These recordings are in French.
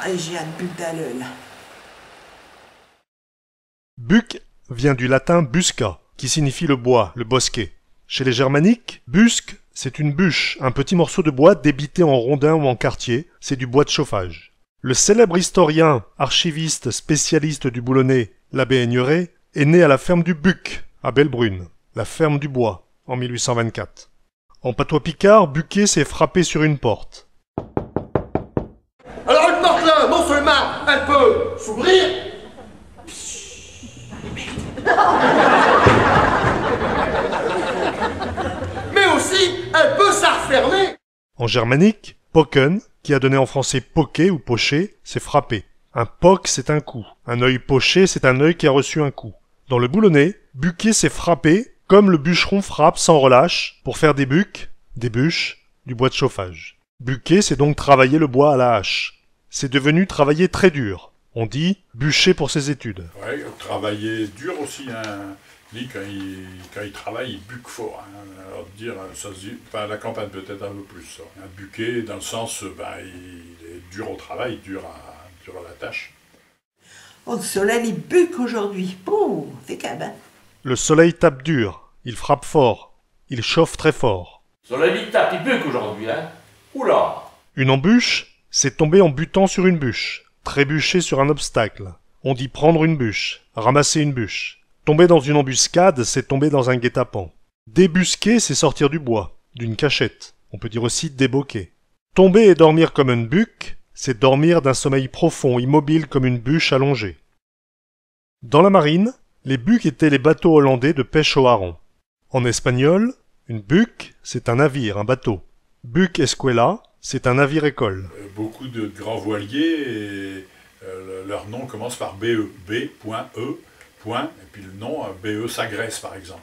et j'ai hâte de buter là. Buc vient du latin busca, qui signifie le bois, le bosquet. Chez les germaniques, busc, c'est une bûche, un petit morceau de bois débité en rondins ou en quartier, c'est du bois de chauffage. Le célèbre historien, archiviste, spécialiste du boulonnais, l'abbé Aigneret, est né à la ferme du Buc, à Bellebrune, la ferme du bois, en 1824. En patois picard, buquer, c'est frapper sur une porte. Alors une porte là, non seulement elle peut s'ouvrir, mais aussi elle peut se refermer. En germanique, poken, qui a donné en français poquer ou pocher, c'est frapper. Un poc, c'est un coup. Un œil poché, c'est un œil qui a reçu un coup. Dans le boulonnais, buquer, c'est frapper, comme le bûcheron frappe sans relâche pour faire des bucs, des bûches, du bois de chauffage. Buquer, c'est donc travailler le bois à la hache. C'est devenu travailler très dur. On dit bûcher pour ses études. Ouais, travailler dur aussi, hein. Lui, quand il travaille, il buque fort. Hein. Alors, dire, ça se dit, enfin, la campagne peut-être un peu plus, ça. Un buquet, dans le sens, il est dur au travail, dur à la tâche. Oh, le soleil, il buque aujourd'hui. Pouh, c'est cabin. Le soleil tape dur, il frappe fort, il chauffe très fort. Soleil, il tape, il buque aujourd'hui, hein. Oula. Une embûche, c'est tomber en butant sur une bûche, trébucher sur un obstacle. On dit prendre une bûche, ramasser une bûche. Tomber dans une embuscade, c'est tomber dans un guet-apens. Débusquer, c'est sortir du bois, d'une cachette. On peut dire aussi déboquer. Tomber et dormir comme un buc, c'est dormir d'un sommeil profond, immobile comme une bûche allongée. Dans la marine, les bucs étaient les bateaux hollandais de pêche au hareng. En espagnol, une buc, c'est un navire, un bateau. Buc escuela, c'est un navire-école. Beaucoup de grands voiliers, leur nom commence par BE, B.E. Point, et puis le nom, BE Sagresse par exemple.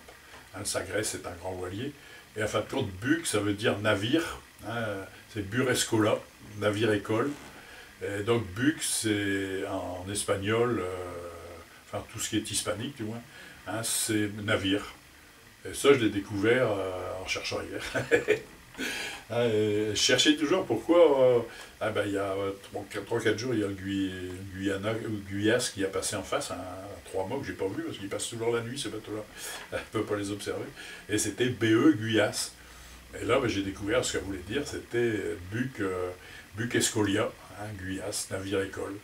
Hein, Sagresse c'est un grand voilier. Et en fin de compte, buc, ça veut dire navire. Hein, c'est burescola, navire-école. Et donc buc, c'est en espagnol, enfin tout ce qui est hispanique du moins, hein, c'est navire. Et ça, je l'ai découvert en cherchant hier. Je cherchais toujours pourquoi, il y a 3-4 jours, il y a le Guyas qui a passé en face, 3 mois que j'ai pas vu, parce qu'il passe toujours la nuit, ce bateau-là, on ne peut pas les observer, et c'était BE Guyas. Et là, j'ai découvert ce que ça voulait dire, c'était Buc Escolia, hein, Guyas, navire-école.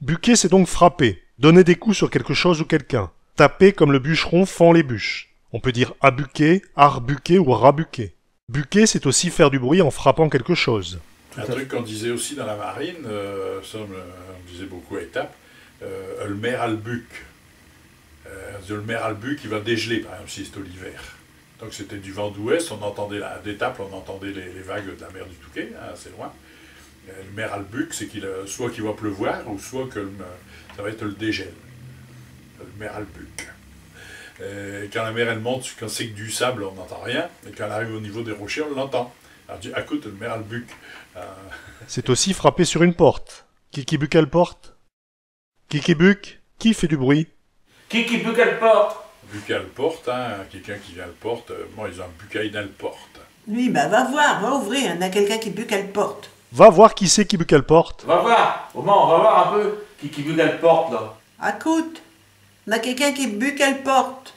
Buquer, c'est donc frapper, donner des coups sur quelque chose ou quelqu'un, taper comme le bûcheron fend les bûches. On peut dire abuquer, arbuquer ou rabuquer. Buquer, c'est aussi faire du bruit en frappant quelque chose. Un truc qu'on disait aussi dans la marine, ça on disait beaucoup à étape, le maire albuc. Le maire albuc, il va dégeler, par exemple, si c'est l'hiver. Donc c'était du vent d'ouest, on entendait d'étape, on entendait les vagues de la mer du Touquet, hein, assez loin. Le maire albuc, c'est soit qu'il va pleuvoir, ou soit que ça va être le dégel. Le maire albuc. Quand la mer elle monte, quand c'est que du sable, on n'entend rien, et quand elle arrive au niveau des rochers, on l'entend. Alors je dis, écoute, le maire albuc. C'est aussi frapper sur une porte. Qui buque à la porte? Qui buque? Qui fait du bruit? Qui buque à la porte? Buque à la porte, hein, quelqu'un qui vient à la porte, moi ils ont un bucaille dans la porte. Lui, va voir, va ouvrir, il y en a quelqu'un qui buque à la porte. Va voir qui c'est qui buque à la porte. Va voir, au moins on va voir un peu qui buque à la porte là. Écoute, il y en a quelqu'un qui buque à la porte.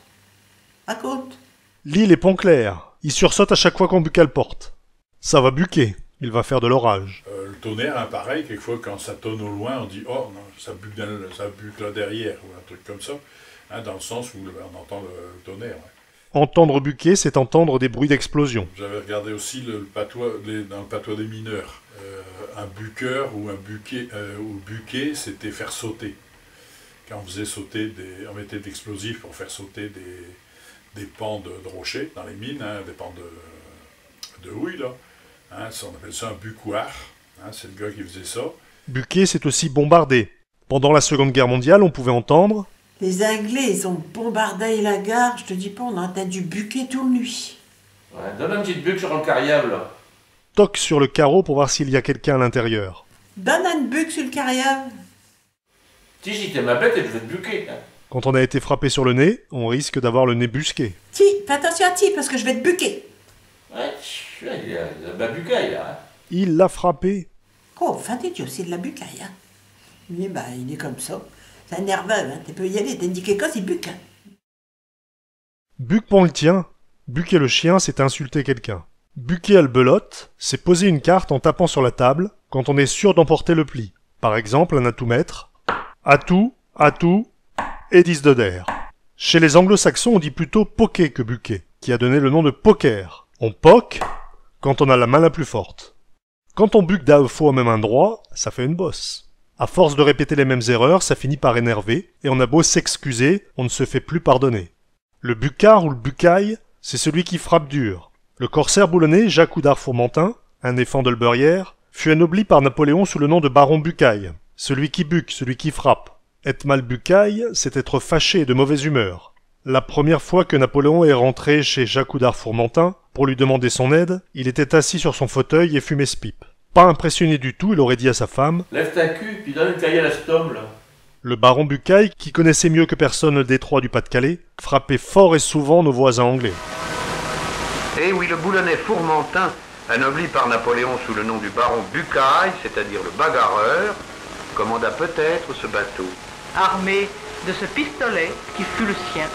Écoute. L'île est Pont-Clair. Il sursaute à chaque fois qu'on buque à la porte. Ça va buquer. Il va faire de l'orage. Le tonnerre, hein, pareil, quelquefois quand ça tonne au loin, on dit « Oh, non, ça buque là derrière » ou un truc comme ça, hein, dans le sens où on entend le tonnerre. Ouais. Entendre buquer, c'est entendre des bruits d'explosion. J'avais regardé aussi dans le patois des mineurs. Un buqueur ou un buquet, c'était faire sauter. Quand on faisait sauter, on mettait d'explosifs pour faire sauter des pans de rochers dans les mines, hein, des pans de houille, là. Hein, on appelle ça un buccoir, hein, c'est le gars qui faisait ça. Buquer, c'est aussi bombarder. Pendant la Seconde Guerre mondiale, on pouvait entendre... Les Anglais, ils ont bombardé la gare, je te dis pas, on a entendu buquer toute la nuit. Ouais, donne un petit buque sur le carriable, là. Toque sur le carreau pour voir s'il y a quelqu'un à l'intérieur. Donne un buque sur le carriable. Si t'es ma bête et je vais te buquer. Hein. Quand on a été frappé sur le nez, on risque d'avoir le nez busqué. Ti, fais attention à Ti, parce que je vais te buquer. Ouais, il a buqué, là. Hein. Il l'a frappé. Oh, enfin, tu aussi de la bucaille, hein. Lui, bah, il est comme ça. C'est un nerveux, hein. Tu peux y aller, t'as dit quelque chose, il buque, hein. Buc pour le tien. Buquer le chien, c'est insulter quelqu'un. Buquer à le belote, c'est poser une carte en tapant sur la table quand on est sûr d'emporter le pli. Par exemple, un atout-maître. Atout, et 10 de der. Chez les anglo-saxons, on dit plutôt poker que buquer, qui a donné le nom de poker. On poque quand on a la main la plus forte. Quand on buque d'un fois au même endroit, ça fait une bosse. À force de répéter les mêmes erreurs, ça finit par énerver, et on a beau s'excuser, on ne se fait plus pardonner. Le bucard ou le bucaille, c'est celui qui frappe dur. Le corsaire boulonnais Jacques Oudard Fourmentin, un éphant de Lbeurière, fut anobli par Napoléon sous le nom de baron Bucaille, celui qui buque, celui qui frappe. Être mal bucaille, c'est être fâché et de mauvaise humeur. La première fois que Napoléon est rentré chez Jacques Oudard Fourmentin pour lui demander son aide, il était assis sur son fauteuil et fumait ce pipe. Pas impressionné du tout, il aurait dit à sa femme « Lève ta cul, puis donne une caille à la stome, là. » Le baron Bucaille, qui connaissait mieux que personne le détroit du Pas-de-Calais, frappait fort et souvent nos voisins anglais. Et oui, le boulonnais Fourmentin, anobli par Napoléon sous le nom du baron Bucaille, c'est-à-dire le bagarreur, commanda peut-être ce bateau. Armé de ce pistolet qui fut le sien.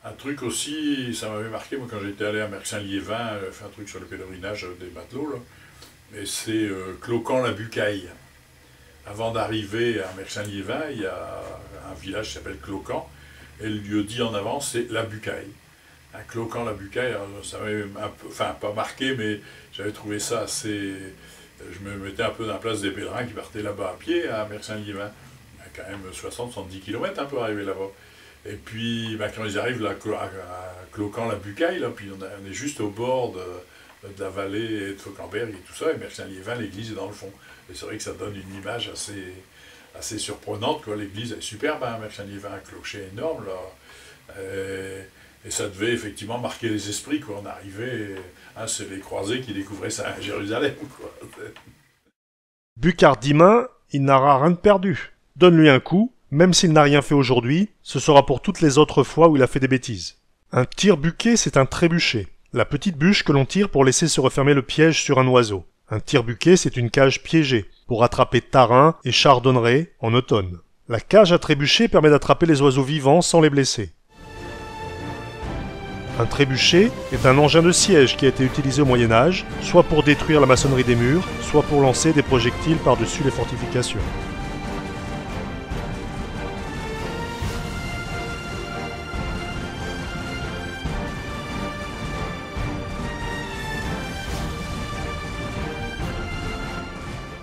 Un truc aussi, ça m'avait marqué, moi, quand j'étais allé à Merxin-Liévin, faire un truc sur le pèlerinage des matelots, là. Mais c'est Cloquant la Bucaille. Avant d'arriver à Merxin-Liévin, il y a un village qui s'appelle Cloquant, et le lieu dit en avant, c'est la Bucaille. Un Cloquant la Bucaille, ça m'avait un peu, enfin pas marqué, mais j'avais trouvé ça assez... Je me mettais un peu dans la place des pèlerins qui partaient là-bas à pied, à Merxin-Liévin. Il y a quand même 60-70 km pour arriver là-bas. Et puis, quand ils arrivent là, à Cloquant la Bucaille, là, puis on est juste au bord de la vallée de Fauquemberg et tout ça, et Merxin-Liévin, l'église est dans le fond. Et c'est vrai que ça donne une image assez surprenante, quoi. L'église est superbe, hein, Merxin-Liévin, un clocher énorme, là. Et ça devait effectivement marquer les esprits, quoi. On arrivait, hein, c'est les croisés qui découvraient ça à Jérusalem, quoi. Bucard Dimain, il n'aura rien de perdu. Donne-lui un coup, même s'il n'a rien fait aujourd'hui, ce sera pour toutes les autres fois où il a fait des bêtises. Un tire-buquet, c'est un trébuchet, la petite bûche que l'on tire pour laisser se refermer le piège sur un oiseau. Un tire-buquet, c'est une cage piégée, pour attraper tarins et chardonnerets en automne. La cage à trébucher permet d'attraper les oiseaux vivants sans les blesser. Un trébuchet est un engin de siège qui a été utilisé au Moyen-Âge, soit pour détruire la maçonnerie des murs, soit pour lancer des projectiles par-dessus les fortifications.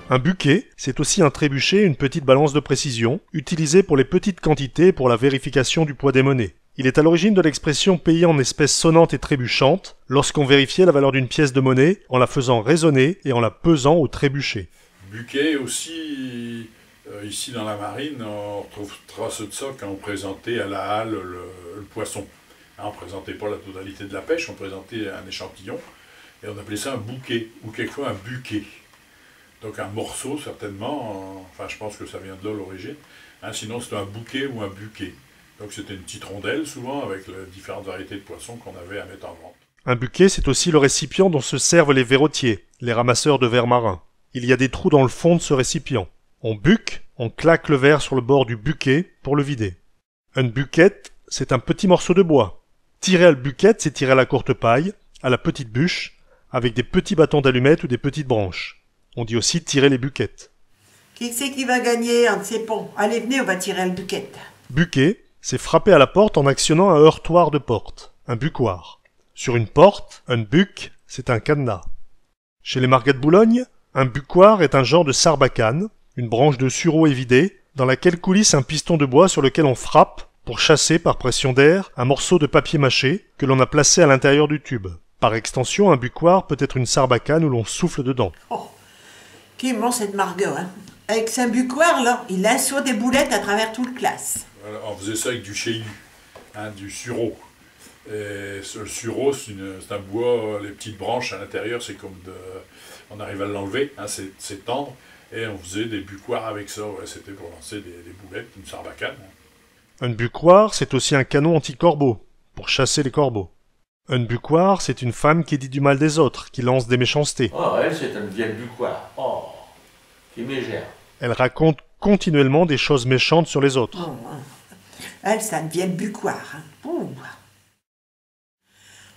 Un buquet, c'est aussi un trébuchet, une petite balance de précision, utilisée pour les petites quantités et pour la vérification du poids des monnaies. Il est à l'origine de l'expression payer en espèces sonnantes et trébuchantes, lorsqu'on vérifiait la valeur d'une pièce de monnaie en la faisant résonner et en la pesant au trébuchet. Buquet aussi, ici dans la marine, on retrouve trace de ça quand on présentait à la halle le poisson. On ne présentait pas la totalité de la pêche, on présentait un échantillon, et on appelait ça un bouquet, ou quelquefois un buquet. Donc un morceau certainement, enfin je pense que ça vient de là l'origine, hein, sinon c'était un bouquet ou un buquet. Donc c'était une petite rondelle souvent avec les différentes variétés de poissons qu'on avait à mettre en vente. Un buquet, c'est aussi le récipient dont se servent les verrotiers, les ramasseurs de vers marins. Il y a des trous dans le fond de ce récipient. On buque, on claque le verre sur le bord du buquet pour le vider. Un buquette, c'est un petit morceau de bois. Tirer à le buquette, c'est tirer à la courte paille, à la petite bûche, avec des petits bâtons d'allumettes ou des petites branches. On dit aussi tirer les buquettes. Qui c'est qui va gagner un de ces ponts? Allez, venez, on va tirer le buquette. Buquet, c'est frapper à la porte en actionnant un heurtoir de porte, un buccoir. Sur une porte, un buc, c'est un cadenas. Chez les Margats de Boulogne, un buccoir est un genre de sarbacane, une branche de sureau évidée, dans laquelle coulisse un piston de bois sur lequel on frappe, pour chasser par pression d'air, un morceau de papier mâché que l'on a placé à l'intérieur du tube. Par extension, un buccoir peut être une sarbacane où l'on souffle dedans. Oh, qui est bon cette Margot, hein? Avec sa buccoir, là, il assoit des boulettes à travers toute le classe. Voilà, on faisait ça avec du chélu, hein, du sureau. Et le sureau, c'est un bois, les petites branches à l'intérieur, c'est comme de... On arrive à l'enlever, hein, c'est tendre, et on faisait des buccoirs avec ça, ouais, c'était pour lancer des boulettes, une sarbacane. Un buccoir, c'est aussi un canon anti-corbeau, pour chasser les corbeaux. Un bucquoir, c'est une femme qui dit du mal des autres, qui lance des méchancetés. Oh, elle, c'est une vieille bucquoire. Oh, qui mégère. Elle raconte continuellement des choses méchantes sur les autres. Oh, hein. Elle, c'est une vieille bucquoire. Hein. Ouh.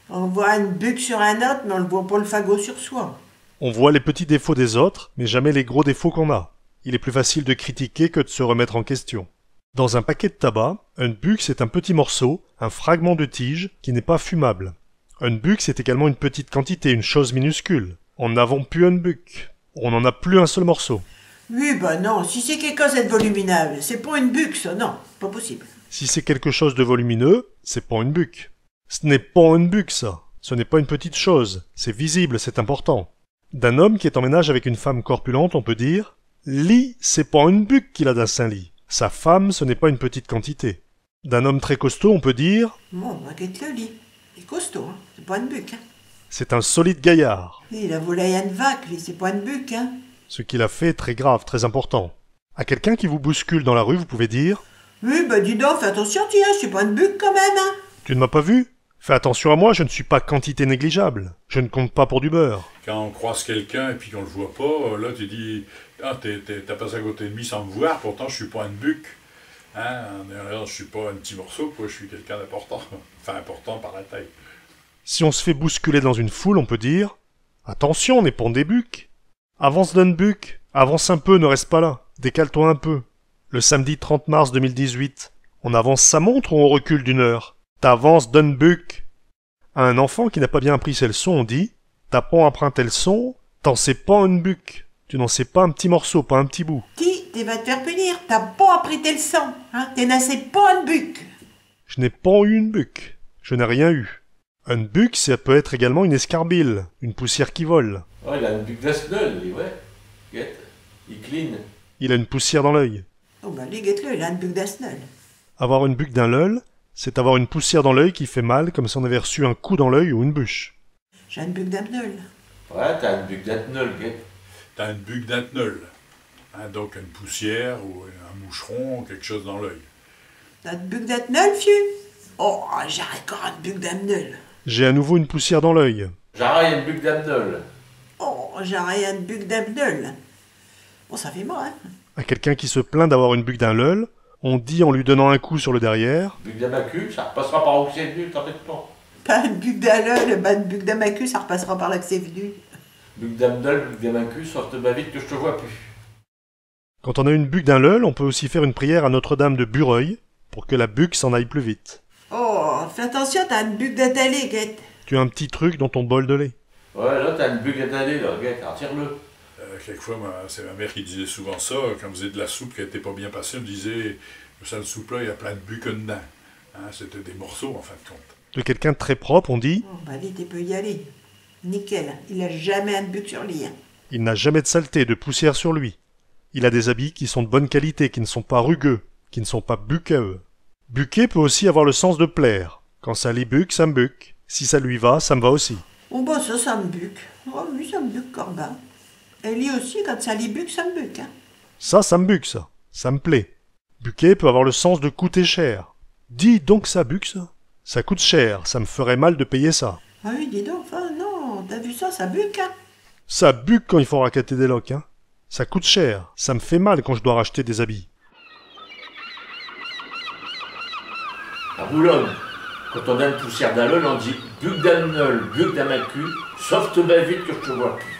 On voit une buque sur un autre, mais on ne voit pas le fagot sur soi. On voit les petits défauts des autres, mais jamais les gros défauts qu'on a. Il est plus facile de critiquer que de se remettre en question. Dans un paquet de tabac, un buc c'est un petit morceau, un fragment de tige qui n'est pas fumable. Un buc c'est également une petite quantité, une chose minuscule. On n'avons plus un buc. On n'en a plus un seul morceau. Oui, bah non, si c'est quelque chose de volumineux, c'est pas une buque, ça, non, pas possible. Si c'est quelque chose de volumineux, c'est pas une buc. Ce n'est pas une buc, ça. Ce n'est pas une petite chose. C'est visible, c'est important. D'un homme qui est en ménage avec une femme corpulente, on peut dire « Lit, c'est pas une buc qu'il a dans saint lit. Sa femme, ce n'est pas une petite quantité. » D'un homme très costaud, on peut dire Bon, bah, qu'est-ce le lit? Il est costaud, hein, c'est pas une buque, hein. « C'est un solide gaillard. » Il a volé une vague, lui, c'est pas une buque, hein. Ce qu'il a fait est très grave, très important. À quelqu'un qui vous bouscule dans la rue, vous pouvez dire « Oui, bah dis donc, fais attention, tiens, c'est pas une buque quand même, hein. Tu ne m'as pas vu ? Fais attention à moi, je ne suis pas quantité négligeable. Je ne compte pas pour du beurre. » Quand on croise quelqu'un et puis qu'on le voit pas, là tu dis « Ah, t'as passé à côté de lui sans me voir, pourtant je suis pas une buque. Hein? Je suis pas un petit morceau, quoi, je suis quelqu'un d'important. Enfin, important par la taille. » Si on se fait bousculer dans une foule, on peut dire « Attention, on n'est pas des bucs. Avance d'un buc, avance un peu, ne reste pas là. Décale-toi un peu. » Le samedi 30 mars 2018, on avance sa montre ou on recule d'une heure ? T'avances d'un buc. À un enfant qui n'a pas bien appris ses leçons, on dit « T'as pas emprunté le son, t'en sais pas une buc. Tu n'en sais pas un petit morceau, pas un petit bout. » Tu vas te faire punir, t'as pas appris tes leçons, hein, t'es nassé pas une buque. Je n'ai pas eu une buc. Je n'ai rien eu. Un buc, ça peut être également une escarbille, une poussière qui vole. Oh, il a une buque d'Asnol, lui, ouais. Guette, il clean. Il a une poussière dans l'œil. Oh bah lui, guette-le, il a une buque d'Asnol. Avoir une buque d'un leul, c'est avoir une poussière dans l'œil qui fait mal comme si on avait reçu un coup dans l'œil ou une bûche. J'ai une buque d'Asnol. Ouais, t'as une buque d'Asnol, Guette. T'as une buque d'Atnol. Hein, donc une poussière ou un moucheron, quelque chose dans l'œil. T'as une buque d'Asnol, fieu? Oh, j'ai encore une buque d'Asnol. J'ai à nouveau une poussière dans l'œil. J'arrête une buque d'Asnol. Oh, j'ai rien de buque d'Asnol. Bon, ça fait mal, hein. À quelqu'un qui se plaint d'avoir une buque d'un leul, on dit en lui donnant un coup sur le derrière Buque d'Amacu, ça repassera par où c'est venu, t'embête pas. Pas une buque d'Asnol, bah une buque d'Amacu, ça repassera par là que c'est venu. Buque d'Amdol, buque d'Amacu, sorte ma vite que je te vois plus. Quand on a une buque d'un leul, on peut aussi faire une prière à Notre-Dame de Bureuil pour que la buque s'en aille plus vite. Oh, fais attention, t'as une buque d'Athalé, guette. Tu as un petit truc dans ton bol de lait. Ouais, là, t'as une buque d'Athalé, là, Guette, retire-le. Quelquefois, c'est ma mère qui disait souvent ça, quand vous faisait de la soupe qui n'était pas bien passée, elle me disait « Ça, le soupe-là, il y a plein de buques dedans. Hein, » C'était des morceaux, en fin de compte. De quelqu'un de très propre, on dit Oh, bah vite, tu peux y aller. Nickel, il a jamais une buque sur lui, hein. il n'a jamais de saleté, de poussière sur lui. Il a des habits qui sont de bonne qualité, qui ne sont pas rugueux, qui ne sont pas buqueux. Buquer peut aussi avoir le sens de plaire. Quand ça lui buque, ça me buque. Si ça lui va, ça me va aussi. Oh bah ça me buque. Oh oui, ça me buque, Corbin. Et lui aussi, quand ça lui buque, ça me buque, hein. Ça me buque, ça. Ça me plaît. Buquer peut avoir le sens de coûter cher. Dis donc ça buque, ça. Ça coûte cher, ça me ferait mal de payer ça. Ah oui, dis donc, enfin, non, t'as vu ça buque, hein. Ça buque quand il faut raqueter des loques, hein. Ça coûte cher, ça me fait mal quand je dois racheter des habits. À Boulogne, quand on a une poussière d'Alol, on dit buque d'Annol, buque d'Amacu, sauf te bats vite que je te vois plus.